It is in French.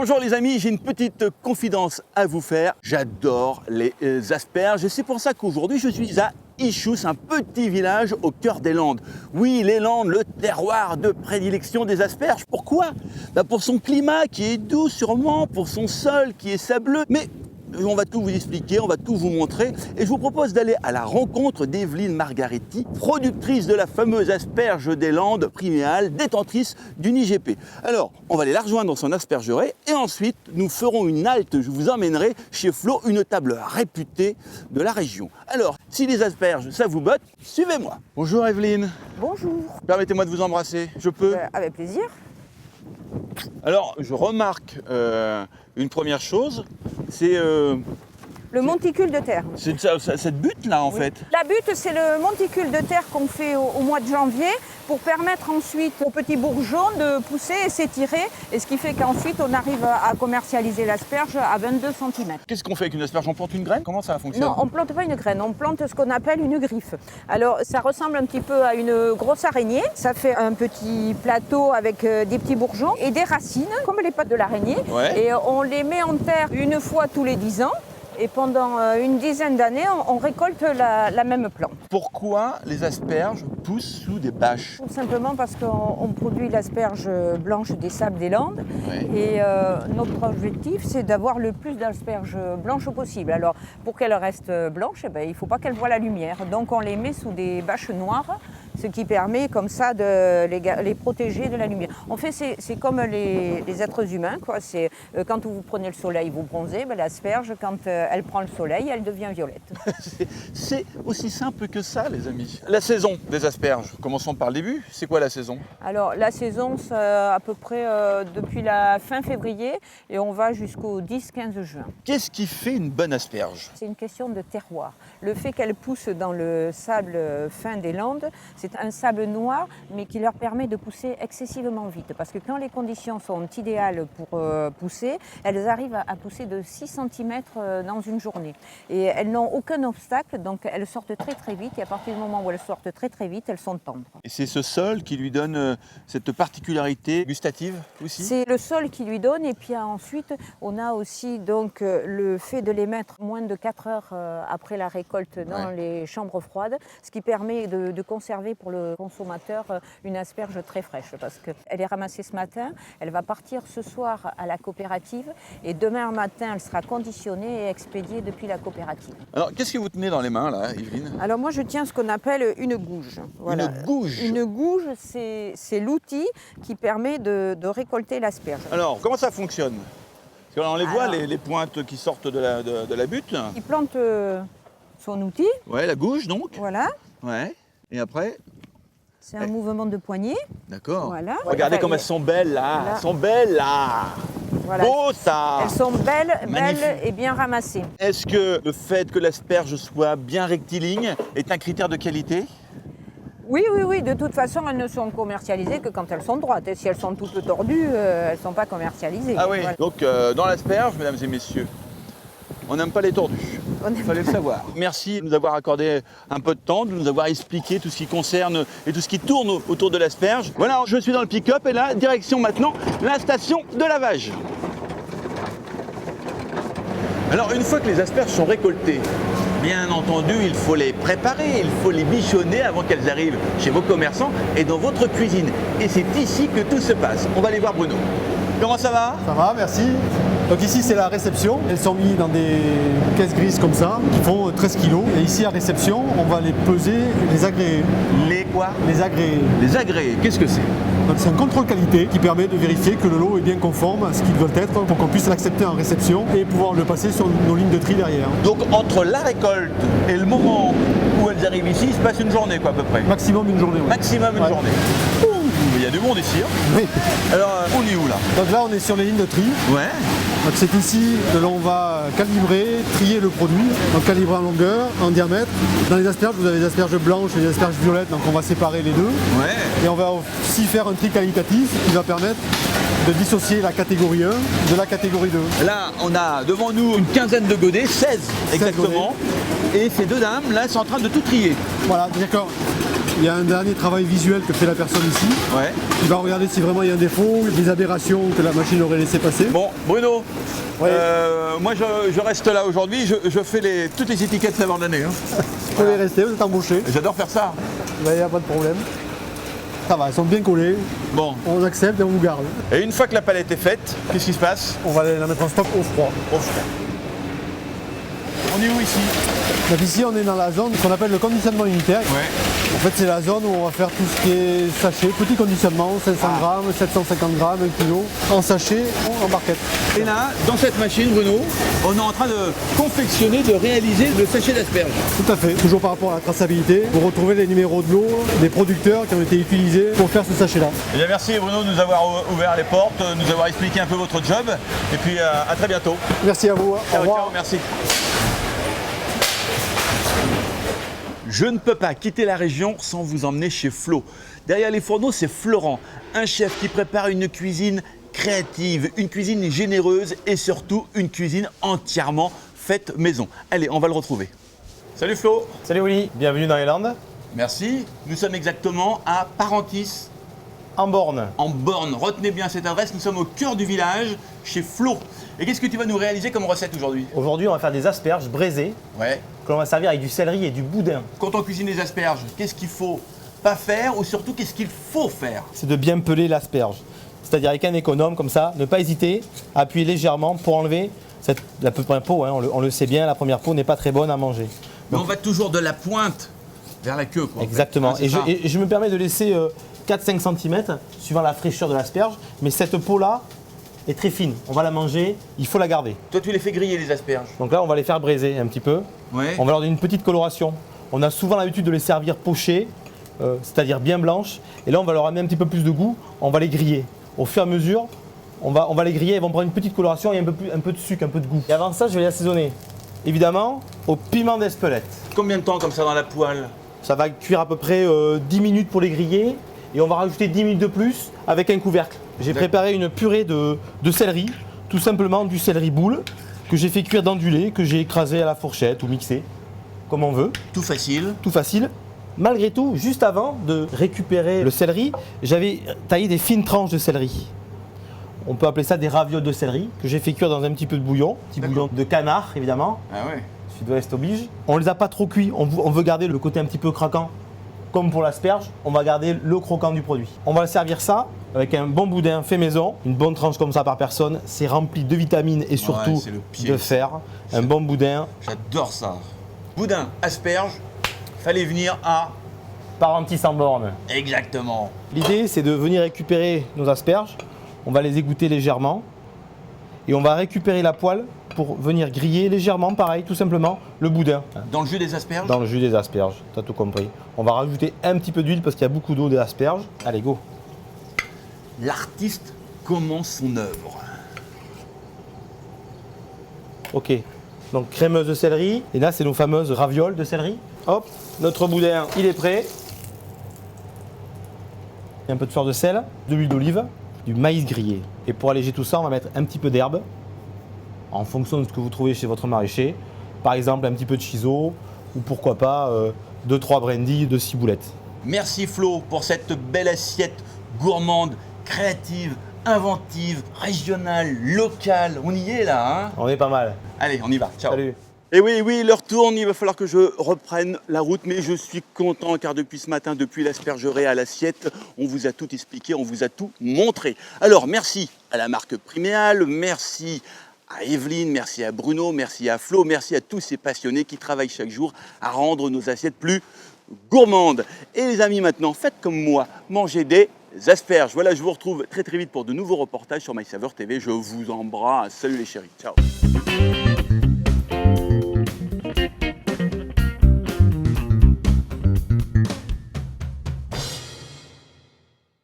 Bonjour les amis, j'ai une petite confidence à vous faire. J'adore les asperges et c'est pour ça qu'aujourd'hui je suis à Ischus, un petit village au cœur des Landes. Oui, les Landes, le terroir de prédilection des asperges. Pourquoi? Pour son climat qui est doux sûrement, pour son sol qui est sableux, mais on va tout vous expliquer, on va tout vous montrer et je vous propose d'aller à la rencontre d'Evelyne Margaretti, productrice de la fameuse asperge des Landes priméale, détentrice d'une IGP. Alors, on va aller la rejoindre dans son aspergerie et ensuite nous ferons une halte, je vous emmènerai chez Flo, une table réputée de la région. Alors, si les asperges ça vous botte, suivez-moi. Bonjour Evelyne. Bonjour. Permettez-moi de vous embrasser, je peux? Avec plaisir. Alors, je remarque une première chose, c'est le monticule de terre. cette butte-là, en fait. La butte, c'est le monticule de terre qu'on fait au mois de janvier pour permettre ensuite aux petits bourgeons de pousser et s'étirer. Et ce qui fait qu'ensuite, on arrive à commercialiser l'asperge à 22 cm. Qu'est-ce qu'on fait avec une asperge? On plante une graine? Comment ça fonctionne? Non, on ne plante pas une graine, on plante ce qu'on appelle une griffe. Alors, ça ressemble un petit peu à une grosse araignée. Ça fait un petit plateau avec des petits bourgeons et des racines, comme les pattes de l'araignée. Ouais. Et on les met en terre une fois tous les 10 ans. Et pendant une dizaine d'années, on récolte la même plante. Pourquoi les asperges poussent sous des bâches? Tout simplement parce qu'on produit l'asperge blanche des sables des Landes. Ouais. Et notre objectif, c'est d'avoir le plus d'asperges blanches possible. Alors, pour qu'elles restent blanches, il ne faut pas qu'elles voient la lumière. Donc, on les met sous des bâches noires, ce qui permet comme ça de les protéger de la lumière. En fait, c'est comme les êtres humains, quoi. C'est, quand vous prenez le soleil, vous bronzez. L'asperge, quand elle prend le soleil, elle devient violette. C'est aussi simple que ça, les amis. La saison des asperges, commençons par le début. C'est quoi la saison? Alors, la saison, c'est à peu près depuis la fin février et on va jusqu'au 10-15 juin. Qu'est-ce qui fait une bonne asperge? C'est une question de terroir. Le fait qu'elle pousse dans le sable fin des Landes, c'est un sable noir, mais qui leur permet de pousser excessivement vite. Parce que quand les conditions sont idéales pour pousser, elles arrivent à pousser de 6 cm dans une journée. Et elles n'ont aucun obstacle, donc elles sortent très très vite. Et à partir du moment où elles sortent très très vite, elles sont tendres. Et c'est ce sol qui lui donne cette particularité gustative aussi? C'est le sol qui lui donne. Et puis ensuite, on a aussi donc le fait de les mettre moins de 4 heures après la récolte dans les chambres froides, ce qui permet de conserver pour le consommateur une asperge très fraîche. Parce qu'elle est ramassée ce matin, elle va partir ce soir à la coopérative et demain matin, elle sera conditionnée et expédiée depuis la coopérative. Alors, qu'est-ce que vous tenez dans les mains, là, Evelyne? Alors moi, je tiens ce qu'on appelle une gouge. Voilà. Une gouge? Une gouge, c'est l'outil qui permet de récolter l'asperge. Alors, comment ça fonctionne? Parce qu'on les voit, les pointes qui sortent de la butte. Il plante son outil. Ouais, la gouge, donc. Voilà. Ouais. Et après? C'est un mouvement de poignet. D'accord. Voilà. Regardez comme elles sont belles, là. Voilà. Elles sont belles, là. Voilà. Beau, ça. Elles sont belles Magnifique. et bien ramassées. Est-ce que le fait que l'asperge soit bien rectiligne est un critère de qualité? Oui. De toute façon, elles ne sont commercialisées que quand elles sont droites. Et si elles sont toutes tordues, elles ne sont pas commercialisées. Ah oui. Voilà. Donc, dans l'asperge, mesdames et messieurs, on n'aime pas les tordus. Il fallait le savoir. Merci de nous avoir accordé un peu de temps, de nous avoir expliqué tout ce qui concerne et tout ce qui tourne autour de l'asperge. Voilà, je suis dans le pick-up et là, direction maintenant la station de lavage. Alors, une fois que les asperges sont récoltées, bien entendu, il faut les préparer, il faut les bichonner avant qu'elles arrivent chez vos commerçants et dans votre cuisine. Et c'est ici que tout se passe. On va aller voir Bruno. Comment ça va? Ça va, merci. Donc ici c'est la réception. Elles sont mises dans des caisses grises comme ça, qui font 13 kg. Et ici à réception, on va les peser et les agréer. Les quoi? Les agréer. Les agréés, qu'est-ce que c'est? Donc c'est un contrôle qualité qui permet de vérifier que le lot est bien conforme à ce qu'il doit être pour qu'on puisse l'accepter en réception et pouvoir le passer sur nos lignes de tri derrière. Donc entre la récolte et le moment où elles arrivent ici, il se passe une journée quoi à peu près? Maximum une journée. Ouais. Maximum une journée. Ouh, il y a du monde ici. Hein. Oui. Alors on est où là? Donc là on est sur les lignes de tri. Ouais. Donc c'est ici que l'on va calibrer, trier le produit, donc calibrer en longueur, en diamètre. Dans les asperges, vous avez des asperges blanches et des asperges violettes, donc on va séparer les deux. Ouais. Et on va aussi faire un tri qualitatif qui va permettre de dissocier la catégorie 1 de la catégorie 2. Là, on a devant nous une quinzaine de godets, 16 exactement. godets. Et ces deux dames, là, sont en train de tout trier. Voilà, d'accord. il y a un dernier travail visuel que fait la personne ici. Ouais. Il va regarder si vraiment il y a un défaut, des aberrations que la machine aurait laissé passer. Bon, Bruno, Ouais. moi je reste là aujourd'hui, je fais toutes les étiquettes saveurs de l'année. Hein. Vous pouvez rester, vous êtes embauché. J'adore faire ça. Il n'y a pas de problème. Ça va, elles sont bien collées. Bon, On accepte et on vous garde. et une fois que la palette est faite, qu'est-ce qui se passe? On va la mettre en stock au froid. Au froid. On est où ici? Donc ici, on est dans la zone qu'on appelle le conditionnement unitaire. Ouais. En fait, c'est la zone où on va faire tout ce qui est sachet, petit conditionnement, 500 grammes, 750 grammes, 1 kg, en sachet ou en barquette. Et là, dans cette machine, Bruno, on est en train de confectionner, de réaliser le sachet d'asperges. Tout à fait. Toujours par rapport à la traçabilité, vous retrouvez les numéros de l'eau, des producteurs qui ont été utilisés pour faire ce sachet-là. Eh bien, merci Bruno de nous avoir ouvert les portes, de nous avoir expliqué un peu votre job. Et puis à très bientôt. Merci à vous. Au Ciao, revoir. ciao, merci. Je ne peux pas quitter la région sans vous emmener chez Flo. Derrière les fourneaux, c'est Florent, un chef qui prépare une cuisine créative, une cuisine généreuse et surtout une cuisine entièrement faite maison. Allez, on va le retrouver. Salut Flo. Salut Oli, bienvenue dans les Landes, Merci. Nous sommes exactement à Parentis, en Borne. en Borne. Retenez bien cette adresse, nous sommes au cœur du village, chez Flo. Et qu'est-ce que tu vas nous réaliser comme recette aujourd'hui? Aujourd'hui, on va faire des asperges braisées Ouais. que l'on va servir avec du céleri et du boudin. Quand on cuisine les asperges, qu'est-ce qu'il faut pas faire ou surtout qu'est-ce qu'il faut faire? C'est de bien peler l'asperge. C'est-à-dire avec un économe comme ça, ne pas hésiter, appuyer légèrement pour enlever la première peau. Hein, on le sait bien, la première peau n'est pas très bonne à manger. Mais on va toujours de la pointe vers la queue, quoi. en fait. Exactement. Hein, c'est Et ça. je me permets de laisser 4-5 cm suivant la fraîcheur de l'asperge. Mais cette peau-là est très fine. On va la manger, il faut la garder. Toi, tu les fais griller les asperges. Donc là, on va les faire braiser un petit peu. Ouais. On va leur donner une petite coloration. On a souvent l'habitude de les servir pochées, c'est-à-dire bien blanches. Et là, on va leur amener un petit peu plus de goût. On va les griller. Au fur et à mesure, on va les griller. Ils vont prendre une petite coloration et un peu de sucre, un peu de goût. Et avant ça, je vais les assaisonner. Évidemment, au piment d'Espelette. Combien de temps comme ça dans la poêle? Ça va cuire à peu près 10 minutes pour les griller. Et on va rajouter 10 minutes de plus avec un couvercle. J'ai préparé une purée de céleri, tout simplement du céleri boule, que j'ai fait cuire dans du lait, que j'ai écrasé à la fourchette ou mixé, comme on veut. Tout facile. Tout facile. Malgré tout, juste avant de récupérer le céleri, j'avais taillé des fines tranches de céleri. On peut appeler ça des ravioles de céleri, que j'ai fait cuire dans un petit peu de bouillon, petit bouillon de canard évidemment, Ah ouais. sud-ouest oblige. On ne les a pas trop cuits, on veut garder le côté un petit peu craquant. Comme pour l'asperge, on va garder le croquant du produit. On va servir ça avec un bon boudin fait maison, une bonne tranche comme ça par personne. C'est rempli de vitamines et surtout c'est le pied, de ça. fer. Un bon boudin. J'adore ça. Boudin, asperge, fallait venir à... Parentis en Borne. Exactement. L'idée, c'est de venir récupérer nos asperges. On va les égoutter légèrement et on va récupérer la poêle pour venir griller légèrement, pareil, tout simplement, le boudin Dans le jus des asperges? dans le jus des asperges. Tu as tout compris. On va rajouter un petit peu d'huile parce qu'il y a beaucoup d'eau des asperges. Allez, go. L'artiste commence son œuvre. Ok. Donc crémeuse de céleri. Et là, c'est nos fameuses ravioles de céleri. Hop, notre boudin, il est prêt. Un peu de fleur de sel, de l'huile d'olive, du maïs grillé. Et pour alléger tout ça, on va mettre un petit peu d'herbe en fonction de ce que vous trouvez chez votre maraîcher. Par exemple, un petit peu de chiso ou pourquoi pas 2-3 brindilles de ciboulette. Merci Flo pour cette belle assiette gourmande, créative, inventive, régionale, locale. On y est là, hein? On est pas mal. Allez, on y va. Ciao. Salut. Et oui, l'heure tourne, il va falloir que je reprenne la route, mais je suis content car depuis ce matin, depuis l'aspergerie à l'assiette, on vous a tout expliqué, on vous a tout montré. Alors merci à la marque Priméal, merci à Evelyne, merci à Bruno, merci à Flo, merci à tous ces passionnés qui travaillent chaque jour à rendre nos assiettes plus gourmandes. Et les amis, maintenant, faites comme moi, mangez des asperges. Voilà, je vous retrouve très vite pour de nouveaux reportages sur MySaveur TV. Je vous embrasse. Salut les chéris, ciao.